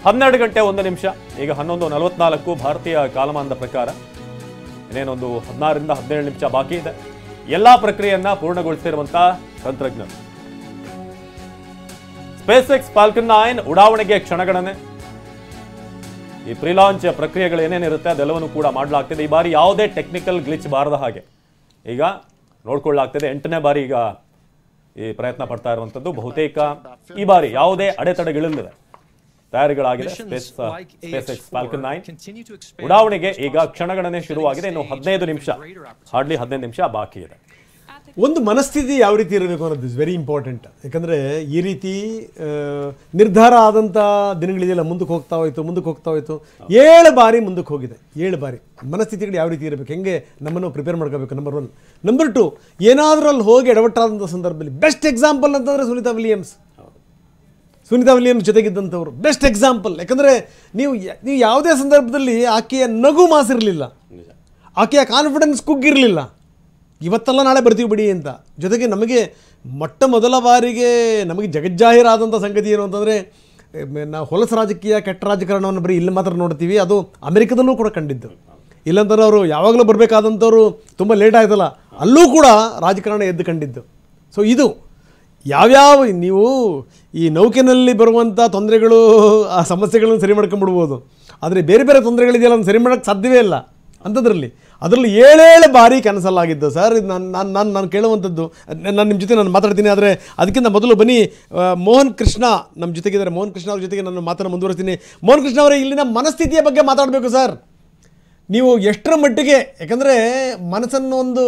12 ಗಂಟೆ 1 ನಿಮಿಷ. ಈಗ 11:44 ಭಾರತೀಯ ಕಾಲಮಾನದ ಪ್ರಕಾರ. ಇನ್ನೇನೊಂದು 16ರಿಂದ 17 ನಿಮಿಷ ಬಾಕಿ ಇದೆ. ಎಲ್ಲಾ ಪ್ರಕ್ರಿಯೆಯನ್ನ ಪೂರ್ಣಗೊಳಿಸಿರುವಂತಹ ತಂತ್ರಜ್ಞರು. ಸ್ಪೇಸ್ ಎಕ್ಸ್ ಫಾಲ್ಕನ್ 9 ಉಡಾವಣೆಗೆ ಕ್ಷಣಗಣನೆ. ಈ ಪ್ರೀ ಲಾಂಚ್ ಪ್ರಕ್ರಿಯೆಗಳು ಏನೇನಿರುತ್ತೆ ಅದೆಲ್ಲವನ್ನು ಕೂಡ ಮಾಡಲಾಗ್ತಿದೆ. ಈ ಬಾರಿ ಯಾವುದೇ ಟೆಕ್ನಿಕಲ್ ಗ್ಲಿಚ್ ಬಾರದ ಹಾಗೆ ಈಗ ನೋಡ್ಕೊಳ್ಳಲಾಗ್ತಿದೆ. 8ನೇ ಬಾರಿ ಈಗ ಈ ಪ್ರಯತ್ನ ಪಡ್ತಾ ಇರುವಂತದ್ದು. ಬಹುತೇಕ ಈ ಬಾರಿ ಯಾವುದೇ ಅಡೆತಡೆಗಳಿಲ್ಲದೆ ತಯಾರಿಗಳಾಗಿದೆ. ಸ್ಪೇಸ್ ಎಕ್ಸ್ ಫಾಲ್ಕನ್ 9 ಉಡಾವಣೆಗೆ ಈಗ ಕ್ಷಣಗಣನೆ ಶುರುವಾಗಿದೆ. ಇನ್ನು 15 ನಿಮಿಷ, ಹಾರ್ಡ್ಲಿ 15 ನಿಮಿಷ ಬಾಕಿ ಇದೆ. ಒಂದು ಮನಸ್ಥಿತಿ ಯಾವ ರೀತಿ ಇರಬೇಕು ಅನ್ನೋದು ಇಸ್ ವೆರಿ ಇಂಪಾರ್ಟೆಂಟ್. ಯಾಕಂದರೆ ಈ ರೀತಿ ನಿರ್ಧಾರ ಆದಂಥ ದಿನಗಳಿದೆಯಲ್ಲ, ಮುಂದಕ್ಕೆ ಹೋಗ್ತಾ ಹೋಯಿತು 7 ಬಾರಿ ಮುಂದಕ್ಕೆ ಹೋಗಿದೆ. 7 ಬಾರಿ ಮನಸ್ಥಿತಿಗಳು ಯಾವ ರೀತಿ ಇರಬೇಕು, ಹೆಂಗೆ ನಮ್ಮನ್ನು ಪ್ರಿಪೇರ್ ಮಾಡ್ಕೋಬೇಕು. ನಂಬರ್ 1. ನಂಬರ್ 2, ಏನಾದರೂ ಅಲ್ಲಿ ಹೋಗಿ ಎಡವಟ್ಟಾದಂಥ ಸಂದರ್ಭದಲ್ಲಿ ಬೆಸ್ಟ್ ಎಕ್ಸಾಂಪಲ್ ಅಂತಂದರೆ ಸುನೀತಾ ವಿಲಿಯಮ್ಸ್ ಜೊತೆಗಿದ್ದಂಥವ್ರು ಬೆಸ್ಟ್ ಎಕ್ಸಾಂಪಲ್. ಯಾಕಂದರೆ ನೀವು ಯಾವುದೇ ಸಂದರ್ಭದಲ್ಲಿ ಆಕೆಯ ನಗು ಮಾಸಿರಲಿಲ್ಲ, ಆಕೆಯ ಕಾನ್ಫಿಡೆನ್ಸ್ ಕುಗ್ಗಿರಲಿಲ್ಲ. ಇವತ್ತಲ್ಲ ನಾಳೆ ಬರ್ತೀವಿ ಬಿಡಿ ಅಂತ. ಜೊತೆಗೆ ನಮಗೆ ಮೊಟ್ಟ ಮೊದಲ ಬಾರಿಗೆ ನಮಗೆ ಜಗಜ್ಜಾಹೀರಾದಂಥ ಸಂಗತಿ ಏನು ಅಂತಂದರೆ, ನಾವು ಹೊಲಸು ರಾಜಕೀಯ ಕೆಟ್ಟ ರಾಜಕಾರಣವನ್ನು ಬರೀ ಇಲ್ಲಿ ಮಾತ್ರ ನೋಡ್ತೀವಿ, ಅದು ಅಮೆರಿಕದಲ್ಲೂ ಕೂಡ ಕಂಡಿದ್ದು. ಇಲ್ಲಂತಂದ್ರೆ ಅವರು ಯಾವಾಗಲೂ ಬರಬೇಕಾದಂಥವ್ರು ತುಂಬ ಲೇಟ್ ಆಯ್ತಲ್ಲ, ಅಲ್ಲೂ ಕೂಡ ರಾಜಕಾರಣ ಎದ್ದು ಕಂಡಿದ್ದು. ಸೊ ಇದು ಯಾವ್ಯಾವ ನೀವು ಈ ನೌಕೆನಲ್ಲಿ ಬರುವಂಥ ತೊಂದರೆಗಳು, ಆ ಸಮಸ್ಯೆಗಳನ್ನು ಸರಿ ಮಾಡ್ಕೊಂಡ್ಬಿಡ್ಬೋದು, ಆದರೆ ಬೇರೆ ಬೇರೆ ತೊಂದರೆಗಳಿದೆಯಲ್ಲ ಅದನ್ನು ಸರಿ ಮಾಡೋಕ್ಕೆ ಸಾಧ್ಯವೇ ಇಲ್ಲ ಅಂಥದ್ರಲ್ಲಿ. ಅದರಲ್ಲಿ 7 ಬಾರಿ ಕ್ಯಾನ್ಸಲ್ ಆಗಿದ್ದು ಸರ್. ಇದು ನಾನು ಕೇಳುವಂಥದ್ದು. ನಾನು ನಿಮ್ಮ ಜೊತೆ ಮಾತಾಡ್ತೀನಿ, ಆದರೆ ಅದಕ್ಕಿಂತ ಮೊದಲು ಬನ್ನಿ ಮೋಹನ್ ಕೃಷ್ಣ ನಮ್ಮ ಜೊತೆಗಿದ್ದಾರೆ. ಮೋಹನ್ ಕೃಷ್ಣ ಅವ್ರ ಜೊತೆಗೆ ನಾನು ಮಾತನ್ನು ಮುಂದುವರಿಸ್ತೀನಿ. ಮೋಹನ್ ಕೃಷ್ಣ ಅವರೇ, ಇಲ್ಲಿನ ಮನಸ್ಥಿತಿಯ ಬಗ್ಗೆ ಮಾತಾಡಬೇಕು ಸರ್. ನೀವು ಎಷ್ಟರ ಮಟ್ಟಿಗೆ, ಯಾಕಂದರೆ ಮನಸ್ಸನ್ನು ಒಂದು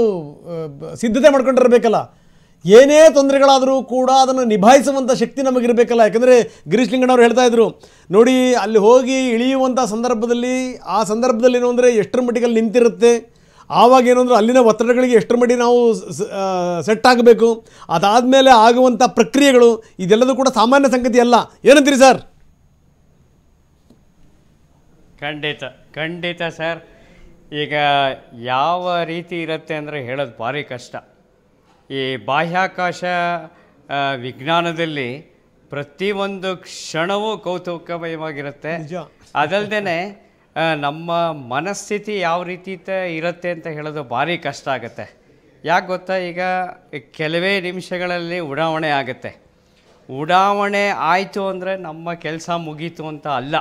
ಸಿದ್ಧತೆ ಮಾಡ್ಕೊಂಡಿರಬೇಕಲ್ಲ, ಏನೇ ತೊಂದರೆಗಳಾದರೂ ಕೂಡ ಅದನ್ನು ನಿಭಾಯಿಸುವಂಥ ಶಕ್ತಿ ನಮಗಿರಬೇಕಲ್ಲ. ಯಾಕಂದರೆ ಗಿರೀಶ್ ಲಿಂಗಣ್ಣವ್ರು ಹೇಳ್ತಾ ಇದ್ರು ನೋಡಿ, ಅಲ್ಲಿ ಹೋಗಿ ಇಳಿಯುವಂಥ ಸಂದರ್ಭದಲ್ಲಿ ಆ ಸಂದರ್ಭದಲ್ಲಿ ಏನು ಅಂದರೆ ಎಷ್ಟರ ಮಟ್ಟಿಗೆ ಅಲ್ಲಿ ನಿಂತಿರುತ್ತೆ, ಆವಾಗ ಏನು ಅಂದರೆ ಅಲ್ಲಿನ ಒತ್ತಡಗಳಿಗೆ ಎಷ್ಟರ ಮಟ್ಟಿಗೆ ನಾವು ಸೆಟ್ ಆಗಬೇಕು, ಅದಾದಮೇಲೆ ಆಗುವಂಥ ಪ್ರಕ್ರಿಯೆಗಳು, ಇದೆಲ್ಲದೂ ಕೂಡ ಸಾಮಾನ್ಯ ಸಂಗತಿ ಅಲ್ಲ. ಏನಂತೀರಿ ಸರ್? ಖಂಡಿತ ಸರ್. ಈಗ ಯಾವ ರೀತಿ ಇರುತ್ತೆ ಅಂದರೆ ಹೇಳೋದು ಭಾರಿ ಕಷ್ಟ. ಈ ಬಾಹ್ಯಾಕಾಶ ವಿಜ್ಞಾನದಲ್ಲಿ ಪ್ರತಿಯೊಂದು ಕ್ಷಣವೂ ಕೌತುಕಮಯವಾಗಿರುತ್ತೆ. ಅದಲ್ಲದೆ ನಮ್ಮ ಮನಸ್ಥಿತಿ ಯಾವ ರೀತಿ ಇರುತ್ತೆ ಅಂತ ಹೇಳೋದು ಭಾರಿ ಕಷ್ಟ ಆಗುತ್ತೆ. ಯಾಕೆ ಗೊತ್ತಾ, ಈಗ ಕೆಲವೇ ನಿಮಿಷಗಳಲ್ಲಿ ಉಡಾವಣೆ ಆಗುತ್ತೆ. ಉಡಾವಣೆ ಆಯಿತು ಅಂದರೆ ನಮ್ಮ ಕೆಲಸ ಮುಗೀತು ಅಂತ ಅಲ್ಲ.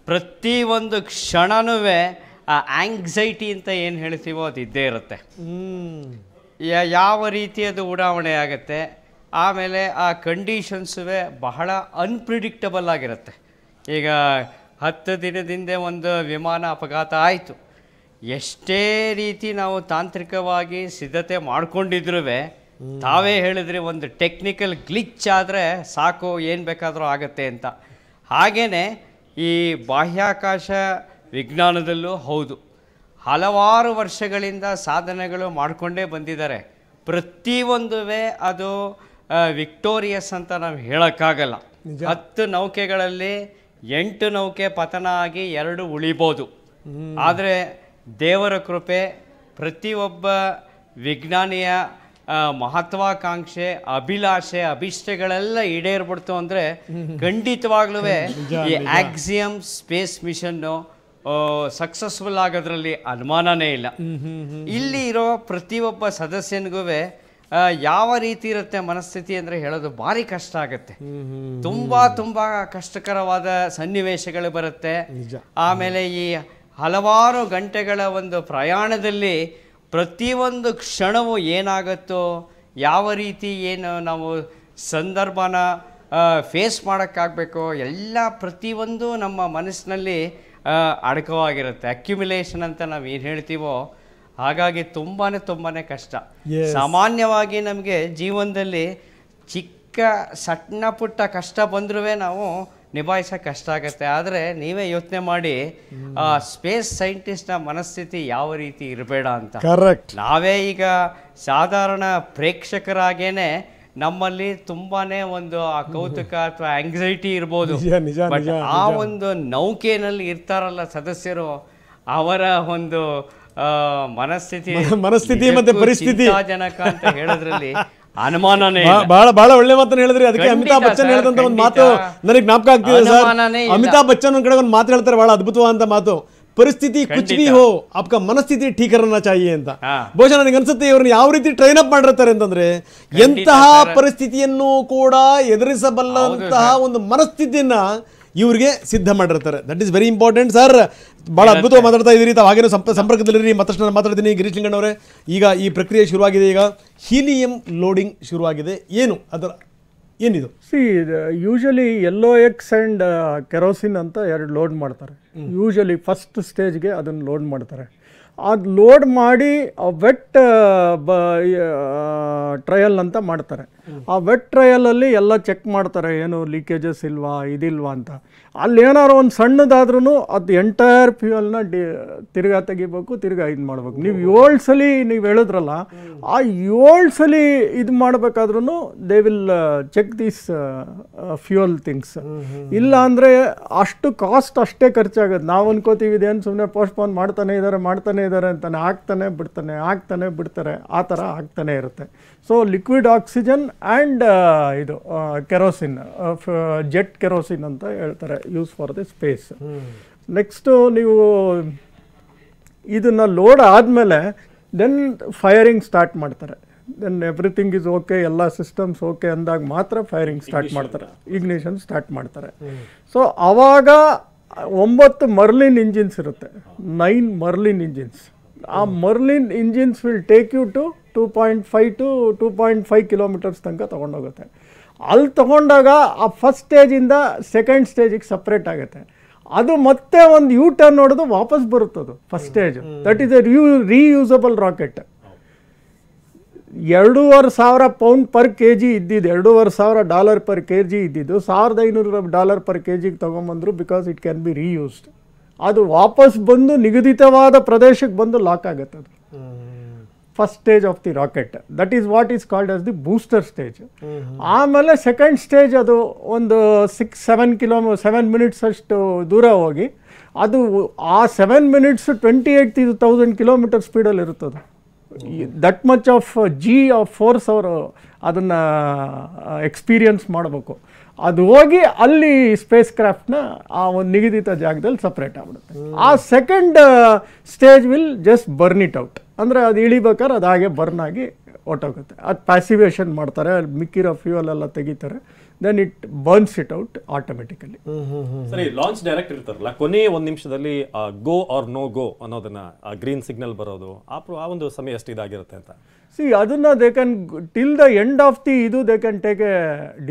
ಪ್ರತಿಯೊಂದು ಕ್ಷಣವೂ ಆ ಆಂಗ್ಸೈಟಿ ಅಂತ ಏನು ಹೇಳ್ತೀವೋ ಅದು ಇದ್ದೇ ಇರುತ್ತೆ. ಯಾವ ರೀತಿ ಅದು ಉಡಾವಣೆ ಆಗುತ್ತೆ, ಆಮೇಲೆ ಆ ಕಂಡೀಷನ್ಸುವೇ ಬಹಳ ಅನ್ಪ್ರಿಡಿಕ್ಟಬಲ್ ಆಗಿರುತ್ತೆ. ಈಗ 10 ದಿನದಿಂದ ಒಂದು ವಿಮಾನ ಅಪಘಾತ ಆಯಿತು, ಎಷ್ಟೇ ರೀತಿ ನಾವು ತಾಂತ್ರಿಕವಾಗಿ ಸಿದ್ಧತೆ ಮಾಡ್ಕೊಂಡಿದ್ರೂ ತಾವೇ ಹೇಳಿದ್ರಿ ಒಂದು ಟೆಕ್ನಿಕಲ್ ಗ್ಲಿಚ್ ಆದರೆ ಸಾಕು, ಏನು ಬೇಕಾದರೂ ಆಗುತ್ತೆ ಅಂತ. ಹಾಗೆಯೇ ಈ ಬಾಹ್ಯಾಕಾಶ ವಿಜ್ಞಾನದಲ್ಲೂ ಹೌದು, ಹಲವಾರು ವರ್ಷಗಳಿಂದ ಸಾಧನೆಗಳು ಮಾಡಿಕೊಂಡೇ ಬಂದಿದ್ದಾರೆ. ಪ್ರತಿಯೊಂದೂ ಅದು ವಿಕ್ಟೋರಿಯಸ್ ಅಂತ ನಾವು ಹೇಳೋಕ್ಕಾಗಲ್ಲ. 10 ನೌಕೆಗಳಲ್ಲಿ 8 ನೌಕೆ ಪತನ ಆಗಿ 2 ಉಳಿಬೋದು. ಆದರೆ ದೇವರ ಕೃಪೆ, ಪ್ರತಿಯೊಬ್ಬ ವಿಜ್ಞಾನಿಯ ಮಹತ್ವಾಕಾಂಕ್ಷೆ, ಅಭಿಲಾಷೆ, ಅಭಿಷ್ಟಗಳೆಲ್ಲ ಈಡೇರ್ಬಿಡ್ತು ಅಂದರೆ ಖಂಡಿತವಾಗ್ಲೂ ಈ ಆಕ್ಸಿಯಮ್ ಸ್ಪೇಸ್ ಮಿಷನ್ನು ಸಕ್ಸಸ್ಫುಲ್ ಆಗೋದ್ರಲ್ಲಿ ಅನುಮಾನನೇ ಇಲ್ಲ. ಇಲ್ಲಿ ಇರೋ ಪ್ರತಿಯೊಬ್ಬ ಸದಸ್ಯನಿಗೂ ಯಾವ ರೀತಿ ಇರುತ್ತೆ ಮನಸ್ಥಿತಿ ಅಂದರೆ ಹೇಳೋದು ಭಾರಿ ಕಷ್ಟ ಆಗುತ್ತೆ. ತುಂಬ ಕಷ್ಟಕರವಾದ ಸನ್ನಿವೇಶಗಳು ಬರುತ್ತೆ. ಆಮೇಲೆ ಈ ಹಲವಾರು ಗಂಟೆಗಳ ಒಂದು ಪ್ರಯಾಣದಲ್ಲಿ ಪ್ರತಿಯೊಂದು ಕ್ಷಣವೂ ಏನಾಗುತ್ತೋ, ಯಾವ ರೀತಿ ಏನು ನಾವು ಸಂದರ್ಭನ ಫೇಸ್ ಮಾಡೋಕ್ಕಾಗಬೇಕೋ ಎಲ್ಲ ಪ್ರತಿಯೊಂದು ನಮ್ಮ ಮನಸ್ಸಿನಲ್ಲಿ ಅಡಕವಾಗಿರುತ್ತೆ. ಅಕ್ಯುಮಿಲೇಷನ್ ಅಂತ ನಾವು ಏನು ಹೇಳ್ತೀವೋ, ಹಾಗಾಗಿ ತುಂಬಾ ಕಷ್ಟ. ಸಾಮಾನ್ಯವಾಗಿ ನಮಗೆ ಜೀವನದಲ್ಲಿ ಚಿಕ್ಕ ಸಣ್ಣ ಪುಟ್ಟ ಕಷ್ಟ ಬಂದರೂ ನಾವು ನಿಭಾಯಿಸೋಕೆ ಕಷ್ಟ ಆಗುತ್ತೆ. ಆದರೆ ನೀವೇ ಯೋಚನೆ ಮಾಡಿ, ಸ್ಪೇಸ್ ಸೈಂಟಿಸ್ಟ್ನ ಮನಸ್ಥಿತಿ ಯಾವ ರೀತಿ ಇರಬೇಡ ಅಂತ. ಕರೆಕ್ಟ್. ನಾವೇ ಈಗ ಸಾಧಾರಣ ಪ್ರೇಕ್ಷಕರಾಗೇನೆ ನಮ್ಮಲ್ಲಿ ತುಂಬಾನೇ ಒಂದು ಆ ಕೌತುಕ ಅಥವಾ ಆಂಗ್ಸೈಟಿ ಇರ್ಬೋದು. ಬಟ್ ಆ ಒಂದು ನೌಕೆನಲ್ಲಿ ಇರ್ತಾರಲ್ಲ ಸದಸ್ಯರು, ಅವರ ಒಂದು ಮನಸ್ಥಿತಿ ಮತ್ತೆ ಪರಿಸ್ಥಿತಿ ಜನಕ ಅಂತ ಹೇಳೋದ್ರಲ್ಲಿ ಅನುಮಾನನೇ ಬಹಳ ಬಹಳ ಒಳ್ಳೆ ಮಾತನ್ನ ಹೇಳಿದ್ರಿ. ಅದಕ್ಕೆ ಅಮಿತಾಬ್ ಬಚ್ಚನ್ ಹೇಳಿದಂತ ಒಂದು ಮಾತು ನನಗೆ ಜ್ಞಾಪಕ ಆಗ್ತಿದೆ ಸರ್. ಅಮಿತಾಬ್ ಬಚ್ಚನ್ ಒಂದ್ ಕಡೆ ಒಂದು ಮಾತು ಹೇಳ್ತಾರೆ, ಬಹಳ ಅದ್ಭುತವಾದಂತ ಮಾತು, ಪರಿಸ್ಥಿತಿ ಕುಚ್ ಭಿ ಹೋ ಆಪ್ಕ ಮನಸ್ಥಿತಿ ಠೀಕ್ ಕರನಾ ಚಾಹಿಯೆ ಅಂತ. ಬಹುಶಃ ನನಗೆ ಅನ್ಸುತ್ತೆ ಇವ್ರನ್ನ ಯಾವ ರೀತಿ ಟ್ರೈನ್ ಅಪ್ ಮಾಡಿರ್ತಾರೆ ಅಂತಂದ್ರೆ, ಎಂತಹ ಪರಿಸ್ಥಿತಿಯನ್ನು ಕೂಡ ಎದುರಿಸಬಲ್ಲಂತಹ ಒಂದು ಮನಸ್ಥಿತಿಯನ್ನ ಇವ್ರಿಗೆ ಸಿದ್ಧ ಮಾಡಿರ್ತಾರೆ. That is very important sir. ಭಾಳ ಅದ್ಭುತವಾಗಿ ಮಾತಾಡ್ತಾ ಇದ್ದೀರಿ ತಾವು. ಹಾಗೇನೋ ಸಂಪರ್ಕದಲ್ಲಿರಿ. ಮತ್ತಷ್ಟು ನಾನು ಮಾತಾಡ್ತೀನಿ. ಗಿರೀಶ್ ಲಿಂಗಣ್ಣವರೇ, ಈಗ ಈ ಪ್ರಕ್ರಿಯೆ ಶುರುವಾಗಿದೆ. ಈಗ ಹೀಲಿಯಂ ಲೋಡಿಂಗ್ ಶುರುವಾಗಿದೆ. ಏನು ಅದರ ಏನಿದು? ಯೂಶಲಿ LOX ಆ್ಯಂಡ್ ಕೆರೋಸಿನ್ ಅಂತ ಎರಡು ಲೋಡ್ ಮಾಡ್ತಾರೆ. ಯೂಶಲಿ ಫಸ್ಟ್ ಸ್ಟೇಜ್ಗೆ ಅದನ್ನು ಲೋಡ್ ಮಾಡ್ತಾರೆ. ಅದು ಲೋಡ್ ಮಾಡಿ ವೆಟ್ ಟ್ರಯಲ್ ಅಂತ ಮಾಡ್ತಾರೆ. ಆ ವೆಟ್ ಟ್ರಯಲಲ್ಲಿ ಎಲ್ಲ ಚೆಕ್ ಮಾಡ್ತಾರೆ, ಏನು ಲೀಕೇಜಸ್ ಇಲ್ವಾ ಇದಿಲ್ವಾ ಅಂತ. ಅಲ್ಲಿ ಏನಾದ್ರು ಒಂದು ಸಣ್ಣದಾದ್ರೂ ಅದು ಎಂಟೈರ್ ಫ್ಯೂಯಲ್ನ ತಿರ್ಗಾ ತೆಗಿಬೇಕು, ತಿರ್ಗಾ ಇದು ಮಾಡ್ಬೇಕು. ನೀವು 7 ಸಲ ನೀವು ಹೇಳಿದ್ರಲ್ಲ, ಆ 7 ಸಲ ಇದು ಮಾಡಬೇಕಾದ್ರೂ they will check these fuel things. ಇಲ್ಲ ಅಂದರೆ ಅಷ್ಟು ಕಾಸ್ಟ್ ಅಷ್ಟೇ ಖರ್ಚಾಗುತ್ತೆ. ನಾವು ಅನ್ಕೋತೀವಿ ಇದೇನು ಸುಮ್ಮನೆ ಪೋಸ್ಟ್ಪೋನ್ ಮಾಡ್ತಾನೆ ಇದ್ದಾರೆ ಅಂತಾನೆ, ಆಗ್ತಾನೆ ಬಿಡ್ತಾರೆ, ಆ ಥರ ಆಗ್ತಾನೆ ಇರುತ್ತೆ. ಸೊ ಲಿಕ್ವಿಡ್ ಆಕ್ಸಿಜನ್ ಆ್ಯಂಡ್ ಇದು ಕೆರೋಸಿನ್, ಜೆಟ್ ಕೆರೋಸಿನ್ ಅಂತ ಹೇಳ್ತಾರೆ, use for the space. Next ನೀವು ಇದನ್ನು ಲೋಡ್ ಆದಮೇಲೆ ದೆನ್ ಫೈರಿಂಗ್ ಸ್ಟಾರ್ಟ್ ಮಾಡ್ತಾರೆ. ದೆನ್ ಎವ್ರಿಥಿಂಗ್ ಇಸ್ ಓಕೆ, ಎಲ್ಲ ಸಿಸ್ಟಮ್ಸ್ ಓಕೆ ಅಂದಾಗ ಮಾತ್ರ ಫೈರಿಂಗ್ ಸ್ಟಾರ್ಟ್ ಮಾಡ್ತಾರೆ, ಇಗ್ನಿಷನ್ ಸ್ಟಾರ್ಟ್ ಮಾಡ್ತಾರೆ. ಸೊ ಆವಾಗ 9 ಮರ್ಲಿನ್ ಇಂಜಿನ್ಸ್ ಇರುತ್ತೆ, 9 ಮರ್ಲಿನ್ ಇಂಜಿನ್ಸ್. ಆ Merlin engines will take you to 2.5 to 2.5 kilometres ತನಕ ತೊಗೊಂಡೋಗುತ್ತೆ. ಅಲ್ಲಿ ತೊಗೊಂಡಾಗ ಆ ಫಸ್ಟ್ ಸ್ಟೇಜಿಂದ ಸೆಕೆಂಡ್ ಸ್ಟೇಜಿಗೆ ಸಪ್ರೇಟ್ ಆಗುತ್ತೆ. ಅದು ಮತ್ತೆ ಒಂದು ಟರ್ನ್ ಹೊಡೆದು ವಾಪಸ್ ಬರುತ್ತದು first stage. That is a reusable rocket. $2,500 per kg ಇದ್ದಿದ್ದು, $2,500 per kg ಇದ್ದಿದ್ದು $1,500 per kg ತೊಗೊಂಬಂದರು. Because it can be reused. ಅದು ವಾಪಸ್ ಬಂದು ನಿಗದಿತವಾದ ಪ್ರದೇಶಕ್ಕೆ ಬಂದು ಲಾಕ್ ಆಗುತ್ತೆ. ಅದು first stage of the rocket. That is what is called as the booster stage. ಆಮೇಲೆ ಸೆಕೆಂಡ್ ಸ್ಟೇಜ್ ಅದು ಒಂದು 7 ಮಿನಿಟ್ಸ್ ಅಷ್ಟು ದೂರ ಹೋಗಿ, ಅದು ಆ 7 ಮಿನಿಟ್ಸ್ 28,000 ಕಿಲೋಮೀಟರ್ ಸ್ಪೀಡಲ್ಲಿ ಇರುತ್ತದೆ. ದಟ್ ಮಚ್ ಆಫ್ ಫೋರ್ಸ್ ಅವರು ಅದನ್ನು ಎಕ್ಸ್ಪೀರಿಯನ್ಸ್ ಮಾಡಬೇಕು. ಅದು ಹೋಗಿ ಅಲ್ಲಿ ಸ್ಪೇಸ್ ಕ್ರಾಫ್ಟ್ನ ಆ ಒಂದು ನಿಗದಿತ ಜಾಗದಲ್ಲಿ ಸಪ್ರೇಟ್ ಆಗ್ಬಿಡುತ್ತೆ. ಆ second stage will just burn it out. ಅಂದರೆ ಅದು ಇಳಿಬೇಕಾದ್ರೆ ಅದು ಹಾಗೆ ಬರ್ನ್ ಆಗಿ ಹೊಟ್ಟೋಗುತ್ತೆ. ಅದು ಪ್ಯಾಸಿವೇಷನ್ ಮಾಡ್ತಾರೆ, ಅಲ್ಲಿ ಮಿಕ್ಕಿರೋ ಫ್ಯೂಯಲ್ ಎಲ್ಲ ತೆಗಿತಾರೆ, then it burns it out automatically. ಸರಿ, ಲಾಂಚ್ ಡೈರೆಕ್ಟ್ ಇರ್ತಾರಲ್ಲ, ಕೊನೆ 1 ನಿಮಿಷದಲ್ಲಿ ಗೋ ಆರ್ ನೋ ಗೋ ಅನ್ನೋದನ್ನ ಗ್ರೀನ್ ಸಿಗ್ನಲ್ ಬರೋದು, ಆ ಒಂದು ಸಮಯ ಎಷ್ಟು ಇದಾಗಿರುತ್ತೆ ಅಂತ. ಅದನ್ನು they can till the end of the they can take a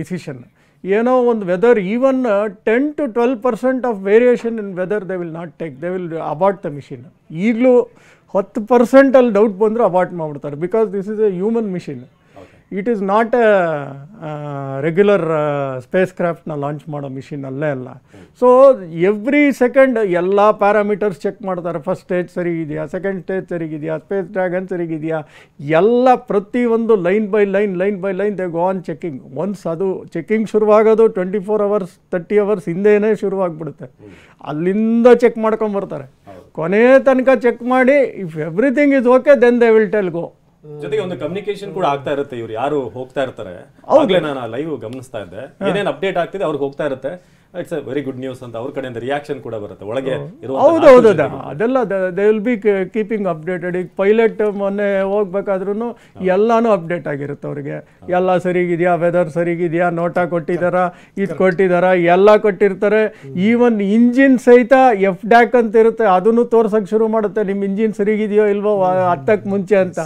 decision. ಏನೋ ಒಂದು weather even 10 to 12% of variation in weather they will not take, they will abort the mission. ಈಗಲೂ 10% ಅಲ್ಲಿ ಡೌಟ್ ಬಂದರೂ ಅಬಾರ್ಟ್ ಮಾಡಿಬಿಡ್ತಾರೆ. Because this is a human mission. It is not a regular space ಕ್ರಾಫ್ಟ್ನ launch ಮಾಡೋ mission ಅಲ್ಲೇ ಅಲ್ಲ. So every second ಎಲ್ಲ parameters check ಮಾಡ್ತಾರೆ. First stage ಸರಿಗಿದೆಯಾ, second stage ಸರಿಗಿದೆಯಾ, space dragon ಸರಿಗಿದೆಯಾ, ಎಲ್ಲ ಪ್ರತಿಯೊಂದು line by line they go on checking. Once ಅದು checking ಶುರುವಾಗೋದು 24 hours 30 hours ಹಿಂದೆಯೇ ಶುರುವಾಗ್ಬಿಡುತ್ತೆ. ಅಲ್ಲಿಂದ ಚೆಕ್ ಮಾಡ್ಕೊಂಬರ್ತಾರೆ. ಕೊನೆ ತನಕ ಚೆಕ್ ಮಾಡಿ if everything is okay then they will tell go. ಜೊತೆಗೆ ಒಂದು ಕಮ್ಯುನಿಕೇಶನ್ ಕೂಡ ಆಗ್ತಾ ಇರುತ್ತೆ. ಇವ್ರು ಯಾರು ಹೋಗ್ತಾ ಇರ್ತಾರೆ, ಆಗ್ಲೇ ನಾನು ಲೈವ್ ಗಮನಿಸ್ತಾ ಇದ್ದೆ, ಏನೇನು ಅಪ್ಡೇಟ್ ಆಗ್ತಿದೆ ಅವ್ರಿಗೆ ಹೋಗ್ತಾ ಇರುತ್ತೆ. It's A very good news ಅಂತ ಅವ್ರ ಕಡೆಯಿಂದ ರಿಯಾಕ್ಷನ್ ಕೂಡ ಬರುತ್ತೆ ಒಳಗೆ. ಹೌದೌದು, ಅದೆಲ್ಲ they will be keeping updated. ಈಗ ಪೈಲಟ್ ಮೊನ್ನೆ ಹೋಗ್ಬೇಕಾದ್ರೂ ಎಲ್ಲಾನು ಅಪ್ಡೇಟ್ ಆಗಿರುತ್ತೆ ಅವ್ರಿಗೆ. ಎಲ್ಲ ಸರಿಗಿದೆಯಾ, ವೆದರ್ ಸರಿಗಿದೆಯಾ, ನೋಟ ಕೊಟ್ಟಿದ್ದಾರಾ, ಇದು ಕೊಟ್ಟಿದ್ದಾರಾ, ಎಲ್ಲ ಕೊಟ್ಟಿರ್ತಾರೆ. ಈವನ್ ಇಂಜಿನ್ ಸಹಿತ FDAC ಅಂತ ಇರುತ್ತೆ, ಅದನ್ನು ತೋರ್ಸಕ್ಕೆ ಶುರು ಮಾಡುತ್ತೆ, ನಿಮ್ಮ ಇಂಜಿನ್ ಸರಿಗಿದೆಯೋ ಇಲ್ವೋ ಹತ್ತಕ್ಕೆ ಮುಂಚೆ ಅಂತ.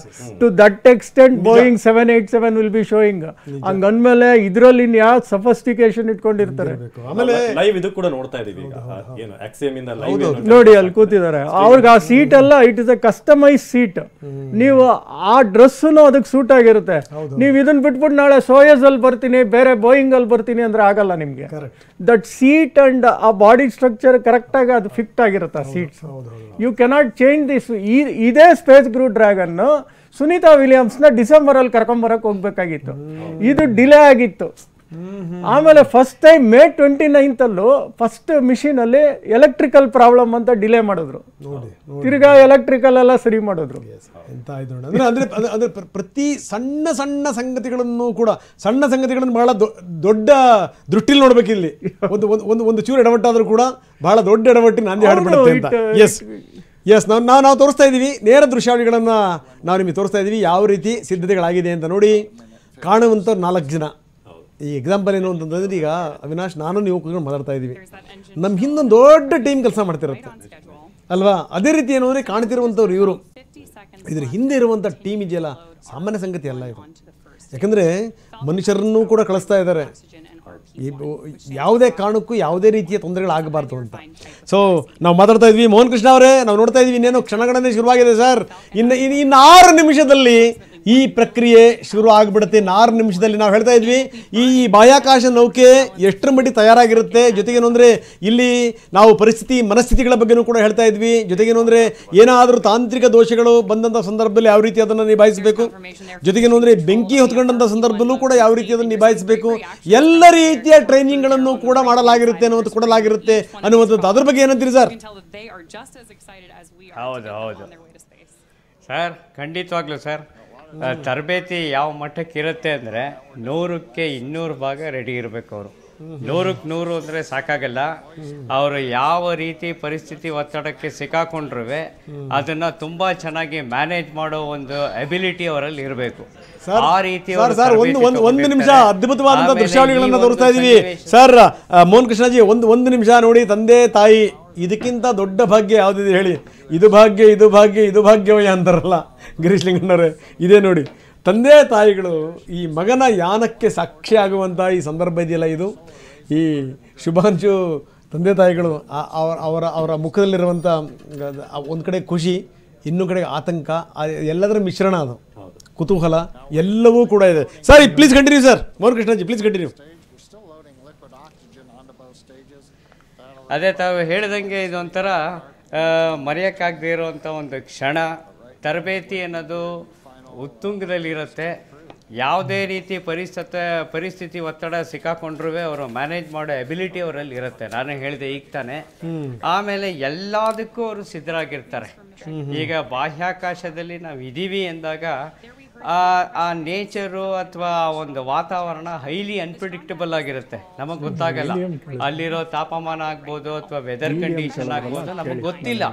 To that extent Boeing 787 will be showing. ಹಂಗಂದ್ಮೇಲೆ ಇದರಲ್ಲಿ ಯಾವ ಸಫಿಸ್ಟಿಕೇಶನ್ ಇಟ್ಕೊಂಡಿರ್ತಾರೆ. ಆಮೇಲೆ ಲೈವ್ ಇದು ಕೂಡ ನೋಡ್ತಾ ಇದೀವಿ ಈಗ, ಏನು XM ಇಂದ ಲೈವ್ ನೋಡಿ ಅಲ್ಲಿ ಕೂತಿದ್ದಾರೆ. ಅವ್ರಿಗೆ ಆ ಸೀಟ್ ಅಲ್ಲ, it is A customise seat. ನೀವು ಆ ಡ್ರೆಸ್ನು ಅದಕ್ಕೆ ಸೂಟ್ ಆಗಿರುತ್ತೆ. ನೀವು ಇದನ್ನ ಬಿಟ್ಬಿಟ್ಟು ನಾಳೆ ಸೋಯಸ್ ಅಲ್ಲಿ ಬರ್ತೀನಿ, ಬೇರೆ ಬೋಯಿಂಗ್ ಅಲ್ಲಿ ಬರ್ತೀನಿ ಅಂದ್ರೆ ಆಗಲ್ಲ ನಿಮ್ಗೆ. ದಟ್ ಸೀಟ್ ಅಂಡ್ ಆ ಬಾಡಿ ಸ್ಟ್ರಕ್ಚರ್ ಕರೆಕ್ಟ್ ಆಗಿ ಅದು ಫಿಟ್ ಆಗಿರುತ್ತೆ. ಆ seats you cannot change this. ಇದೇ ಸ್ಪೇಸ್ ಕ್ರೂ ಡ್ರ್ಯಾಗನ್ ಸುನೀತಾ ವಿಲಿಯಮ್ಸ್ನ ಡಿಸೆಂಬರ್ ಅಲ್ಲಿ ಕರ್ಕೊಂಬರಕ್ಕೆ ಹೋಗ್ಬೇಕಾಗಿತ್ತು. ಇದು ಡಿಲೇ ಆಗಿತ್ತು. ಆಮೇಲೆ ಫಸ್ಟ್ ಟೈಮ್ May 29 ಫಸ್ಟ್ ಮಿಷಿನಲ್ಲಿ ಎಲೆಕ್ಟ್ರಿಕಲ್ ಪ್ರಾಬ್ಲಮ್ ಅಂತ ಡಿಲೇ ಮಾಡಿದ್ರು, ತಿರ್ಗಾ ಎಲೆಕ್ಟ್ರಿಕಲ್ ಎಲ್ಲ ಸರಿ ಮಾಡಿದ್ರು. ಎಂತ ಆಯ್ತು ನೋಡಿ. ಅಂದ್ರೆ ಪ್ರತಿ ಸಣ್ಣ ಸಣ್ಣ ಸಂಗತಿಗಳನ್ನು ಕೂಡ, ಸಣ್ಣ ಸಂಗತಿಗಳನ್ನು ಬಹಳ ದೊಡ್ಡ ದೃಷ್ಟಿಲಿ ನೋಡ್ಬೇಕು. ಇಲ್ಲಿ ಒಂದು ಚೂರು ಎಡವಟ್ಟಾದ್ರೂ ಕೂಡ ಬಹಳ ದೊಡ್ಡ ಎಡವಟ್ಟಿನ ನಾಂದಿ ಹಾಡ್ಬಿಡುತ್ತೆ ಅಂತ. ಎಸ್ ನಾವು ತೋರಿಸ್ತಾ ಇದ್ದೀವಿ, ನೇರ ದೃಶ್ಯಾವಳಿಗಳನ್ನು ನಾವು ನಿಮಗೆ ತೋರಿಸ್ತಾ ಇದ್ದೀವಿ, ಯಾವ ರೀತಿ ಸಿದ್ಧತೆಗಳಾಗಿದೆ ಅಂತ ನೋಡಿ. ಕಾಣುವಂಥ 4 ಜನ. ಈ ಎಕ್ಸಾಂಪಲ್ ಏನು ಅಂತಂದ್ರೆ, ಈಗ ಅವಿನಾಶ್, ನಾನು ನೀವು ಕೂತ್ಕೊಂಡು ಮಾತಾಡ್ತಾ ಇದ್ದೀವಿ, ನಮ್ಮ ಹಿಂದೊಂದು ದೊಡ್ಡ ಟೀಮ್ ಕೆಲಸ ಮಾಡ್ತಿರುತ್ತೆ ಅಲ್ವಾ? ಅದೇ ರೀತಿ ಏನು ಅಂದರೆ ಕಾಣ್ತಿರುವಂಥವ್ರು ಇವರು, ಇದ್ರ ಹಿಂದೆ ಇರುವಂಥ ಟೀಮ್ ಇದೆಯಲ್ಲ, ಸಾಮಾನ್ಯ ಸಂಗತಿ ಅಲ್ಲ ಇದು. ಯಾಕಂದರೆ ಮನುಷ್ಯರನ್ನು ಕೂಡ ಕಳಿಸ್ತಾ ಇದ್ದಾರೆ, ಯಾವುದೇ ಕಾರಣಕ್ಕೂ ಯಾವುದೇ ರೀತಿಯ ತೊಂದರೆಗಳಾಗಬಾರ್ದು ಅಂತ. ಸೊ ನಾವು ಮಾತಾಡ್ತಾ ಇದ್ವಿ, ಮೋಹನ್ ಕೃಷ್ಣ ಅವರೇ, ನಾವು ನೋಡ್ತಾ ಇದ್ವಿ, ಇನ್ನೇನು ಕ್ಷಣಗಣನೆ ಶುರುವಾಗಿದೆ ಸರ್. ಇನ್ನು 6 ನಿಮಿಷದಲ್ಲಿ ಈ ಪ್ರಕ್ರಿಯೆ ಶುರು ಆಗಿಬಿಡುತ್ತೆ. 6 ನಿಮಿಷದಲ್ಲಿ ನಾವು ಹೇಳ್ತಾ ಇದ್ವಿ, ಈ ಬಾಹ್ಯಾಕಾಶ ನೌಕೆ ಎಷ್ಟರ ಮಟ್ಟಿಗೆ ತಯಾರಾಗಿರುತ್ತೆ. ಜೊತೆಗೇನು ಅಂದರೆ ಇಲ್ಲಿ ನಾವು ಮನಸ್ಥಿತಿಗಳ ಬಗ್ಗೆನೂ ಕೂಡ ಹೇಳ್ತಾ ಇದ್ವಿ. ಜೊತೆಗೇನು ಅಂದರೆ ಏನಾದರೂ ತಾಂತ್ರಿಕ ದೋಷಗಳು ಬಂದಂಥ ಸಂದರ್ಭದಲ್ಲಿ ಯಾವ ರೀತಿ ಅದನ್ನು ನಿಭಾಯಿಸಬೇಕು, ಜೊತೆಗೇನು ಅಂದರೆ ಬೆಂಕಿ ಹೊತ್ಕೊಂಡಂಥ ಸಂದರ್ಭದಲ್ಲೂ ಕೂಡ ಯಾವ ರೀತಿ ಅದನ್ನು ನಿಭಾಯಿಸಬೇಕು, ಎಲ್ಲ ರೀತಿಯ ಟ್ರೈನಿಂಗ್ಗಳನ್ನು ಕೂಡ ಮಾಡಲಾಗಿರುತ್ತೆ ಅನ್ನುವಂಥ ಕೊಡಲಾಗಿರುತ್ತೆ ಅನ್ನುವಂಥದ್ದು. ಅದ್ರ ಬಗ್ಗೆ ಏನಂತೀರಿ ಸರ್? ಹೌದು ಹೌದು ಸರ್, ಖಂಡಿತವಾಗ್ಲೂ ಸರ್. ತರಬೇತಿ ಯಾವ ಮಟ್ಟಕ್ಕೆ ಇರುತ್ತೆ ಅಂದರೆ 100ಕ್ಕೆ 200 ಭಾಗ ರೆಡಿ ಇರಬೇಕು. ಅವರು 100ಕ್ಕೆ 100 ಅಂದರೆ ಸಾಕಾಗಲ್ಲ. ಅವರು ಯಾವ ರೀತಿ ಪರಿಸ್ಥಿತಿ ಒತ್ತಡಕ್ಕೆ ಸಿಕ್ಕಾಕೊಂಡ್ರೂ ಅದನ್ನು ತುಂಬ ಚೆನ್ನಾಗಿ ಮ್ಯಾನೇಜ್ ಮಾಡೋ ಒಂದು ಎಬಿಲಿಟಿ ಅವರಲ್ಲಿ ಇರಬೇಕು. ಆ ರೀತಿ ಒಂದು ನಿಮಿಷ ಅದ್ಭುತವಾದಂಥ ದೃಶ್ಯಾವಳಿಗಳನ್ನು ತೋರಿಸ್ತಾ ಇದ್ದೀವಿ ಸರ್. ಮೋಹನ್ ಕೃಷ್ಣಜಿ, ಒಂದು ನಿಮಿಷ ನೋಡಿ. ತಂದೆ ತಾಯಿ, ಇದಕ್ಕಿಂತ ದೊಡ್ಡ ಭಾಗ್ಯ ಯಾವುದಿದೆ ಹೇಳಿ? ಇದು ಭಾಗ್ಯ, ಇದು ಭಾಗ್ಯ, ಇದು ಭಾಗ್ಯವಯ ಅಂತಾರಲ್ಲ ಗಿರೀಶ್ ಲಿಂಗಣ್ಣವರೇ, ಇದೇ ನೋಡಿ. ತಂದೆ ತಾಯಿಗಳು ಈ ಮಗನ ಯಾನಕ್ಕೆ ಸಾಕ್ಷಿ ಆಗುವಂಥ ಈ ಸಂದರ್ಭ ಇದೆಯಲ್ಲ, ಇದು ಈ ಶುಭಾಂಶು ತಂದೆ ತಾಯಿಗಳು ಅವರ ಮುಖದಲ್ಲಿರುವಂಥ ಒಂದು ಕಡೆ ಖುಷಿ, ಇನ್ನೊಂದು ಕಡೆ ಆತಂಕ, ಎಲ್ಲದರ ಮಿಶ್ರಣ, ಅದು ಕುತೂಹಲ ಎಲ್ಲವೂ ಕೂಡ ಇದೆ. Sir please continue sir. Mohan Krishnaji please continue. ಅದೇ ತಾವು ಹೇಳಿದಂಗೆ ಇದೊಂಥರ ಮರೆಯೋಕ್ಕಾಗದೇ ಇರುವಂಥ ಒಂದು ಕ್ಷಣ. ತರಬೇತಿ ಅನ್ನೋದು ಉತ್ತುಂಗದಲ್ಲಿರುತ್ತೆ. ಯಾವುದೇ ರೀತಿ ಪರಿಸ್ಥಿತಿ ಒತ್ತಡ ಸಿಕ್ಕಾಕೊಂಡ್ರೂ ಅವರು ಮ್ಯಾನೇಜ್ ಮಾಡೋ ಎಬಿಲಿಟಿ ಅವರಲ್ಲಿ ಇರುತ್ತೆ. ನಾನು ಹೇಳಿದೆ ಈಗ ತಾನೆ. ಆಮೇಲೆ ಎಲ್ಲದಕ್ಕೂ ಅವರು ಸಿದ್ಧರಾಗಿರ್ತಾರೆ. ಈಗ ಬಾಹ್ಯಾಕಾಶದಲ್ಲಿ ನಾವು ಇದ್ದೀವಿ ಎಂದಾಗ ಆ ನೇಚರು ಅಥವಾ ಒಂದು ವಾತಾವರಣ ಹೈಲಿ ಅನ್ಪ್ರಿಡಿಕ್ಟಬಲ್ ಆಗಿರುತ್ತೆ. ನಮಗೆ ಗೊತ್ತಾಗಲ್ಲ, ಅಲ್ಲಿರೋ ತಾಪಮಾನ ಆಗ್ಬೋದು ಅಥವಾ ವೆದರ್ ಕಂಡೀಷನ್ ಆಗ್ಬೋದು, ನಮಗೆ ಗೊತ್ತಿಲ್ಲ.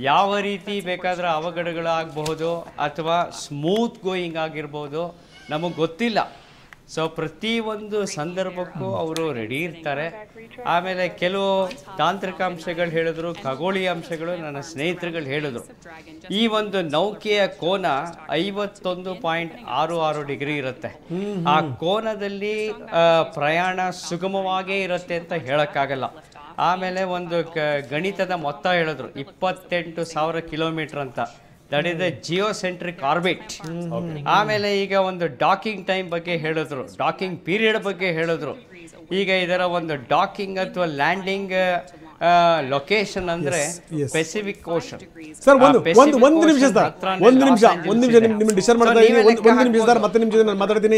ಯಾವ ರೀತಿ ಬೇಕಾದ್ರೆ ಅವಘಡಗಳು ಆಗಬಹುದು ಅಥವಾ ಸ್ಮೂತ್ ಗೋಯಿಂಗ್ ಆಗಿರ್ಬೋದು, ನಮಗೆ ಗೊತ್ತಿಲ್ಲ. ಸೊ ಪ್ರತಿಯೊಂದು ಸಂದರ್ಭಕ್ಕೂ ಅವರು ರೆಡಿ ಇರ್ತಾರೆ. ಆಮೇಲೆ ಕೆಲವು ತಾಂತ್ರಿಕ ಅಂಶಗಳು ಹೇಳಿದ್ರು, ಖಗೋಳೀಯ ಅಂಶಗಳು ನನ್ನ ಸ್ನೇಹಿತರುಗಳು ಹೇಳಿದ್ರು. ಈ ಒಂದು ನೌಕೆಯ ಕೋನ 51.66 ಡಿಗ್ರಿ ಇರುತ್ತೆ. ಆ ಕೋನದಲ್ಲಿ ಪ್ರಯಾಣ ಸುಗಮವಾಗೇ ಇರುತ್ತೆ ಅಂತ ಹೇಳಕ್ಕಾಗಲ್ಲ. ಆಮೇಲೆ ಒಂದು ಗಣಿತದ ಮೊತ್ತ ಹೇಳಿದ್ರು, 28,000 ಕಿಲೋಮೀಟರ್ ಅಂತ. That is the geocentric orbit. ಆಮೇಲೆ ಈಗ ಒಂದು ಡಾಕಿಂಗ್ ಟೈಮ್ ಬಗ್ಗೆ ಹೇಳಿದ್ರು, ಡಾಕಿಂಗ್ ಪೀರಿಯಡ್ ಬಗ್ಗೆ ಹೇಳಿದ್ರು. ಈಗ ಇದರ ಒಂದು ಡಾಕಿಂಗ್ ಅಥವಾ ಲ್ಯಾಂಡಿಂಗ್ ಲೊಕೇಶನ್ ಅಂದ್ರೆ ಪೆಸಿಫಿಕ್ ಓಷನ್. ಸರ್ ಒಂದು ನಿಮಿಷ ಸರ್, ಒಂದು ನಿಮಿಷ ನಿಮ್ಮನ್ನು ಡಿಸ್ಟರ್ಬ್ ಮಾಡ್ತಾ ಇದ್ದೀನಿ. ಒಂದು ನಿಮಿಷ ಸರ್, ಮತ್ತೆ ನಿಮಿಷ ನಾನು ಮಾತಾಡ್ತೀನಿ.